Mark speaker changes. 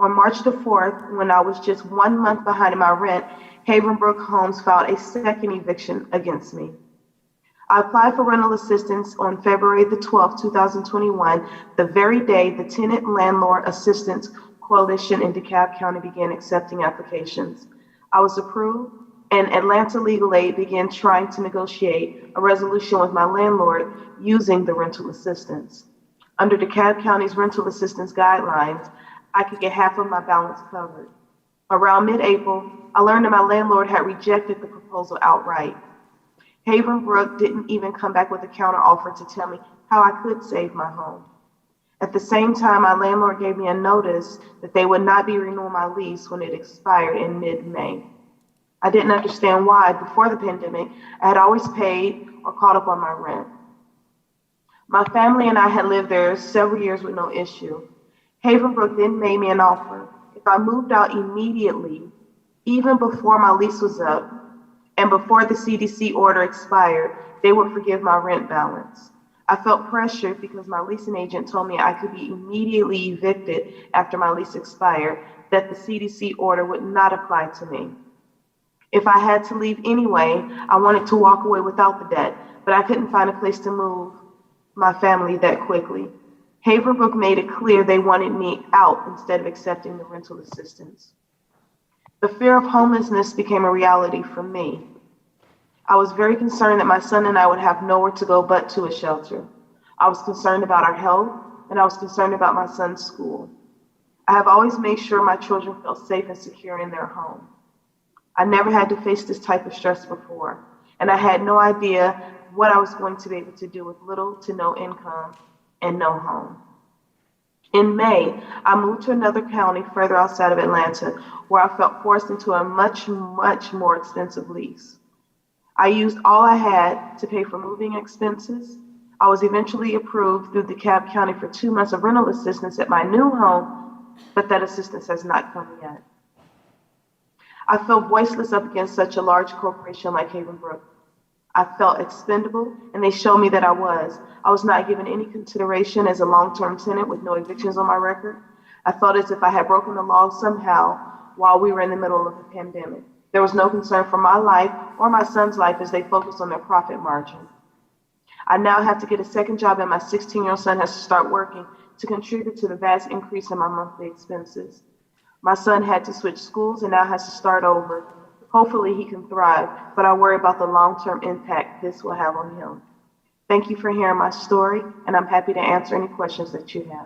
Speaker 1: On March the 4th, when I was just 1 month behind in my rent, Havenbrook Homes filed a second eviction against me. I applied for rental assistance on February the 12th, 2021, the very day the Tenant Landlord Assistance Coalition in DeKalb County began accepting applications. I was approved, and Atlanta Legal Aid began trying to negotiate a resolution with my landlord using the rental assistance. Under DeKalb County's rental assistance guidelines, I could get half of my balance covered. Around mid-April, I learned that my landlord had rejected the proposal outright. Havenbrook didn't even come back with a counteroffer to tell me how I could save my home. At the same time, my landlord gave me a notice that they would not be renewing my lease when it expired in mid-May. I didn't understand why. Before the pandemic, I had always paid or caught up on my rent. My family and I had lived there several years with no issue. Havenbrook then made me an offer. If I moved out immediately, even before my lease was up, and before the CDC order expired, they would forgive my rent balance. I felt pressured because my leasing agent told me I could be immediately evicted after my lease expired, that the CDC order would not apply to me. If I had to leave anyway, I wanted to walk away without the debt, but I couldn't find a place to move my family that quickly. Havenbrook made it clear they wanted me out instead of accepting the rental assistance. The fear of homelessness became a reality for me. I was very concerned that my son and I would have nowhere to go but to a shelter. I was concerned about our health, and I was concerned about my son's school. I have always made sure my children felt safe and secure in their home. I never had to face this type of stress before, and I had no idea what I was going to be able to do with little to no income and no home. In May, I moved to another county further outside of Atlanta, where I felt forced into a much more expensive lease. I used all I had to pay for moving expenses. I was eventually approved through DeKalb County for 2 months of rental assistance at my new home, but that assistance has not come yet. I felt voiceless up against such a large corporation like Havenbrook. I felt expendable, and they showed me that I was. I was not given any consideration as a long-term tenant with no evictions on my record. I felt as if I had broken the law somehow while we were in the middle of the pandemic. There was no concern for my life or my son's life as they focused on their profit margin. I now have to get a second job, and my 16-year-old son has to start working to contribute to the vast increase in my monthly expenses. My son had to switch schools and now has to start over. Hopefully he can thrive, but I worry about the long-term impact this will have on him. Thank you for hearing my story, and I'm happy to answer any questions that you have.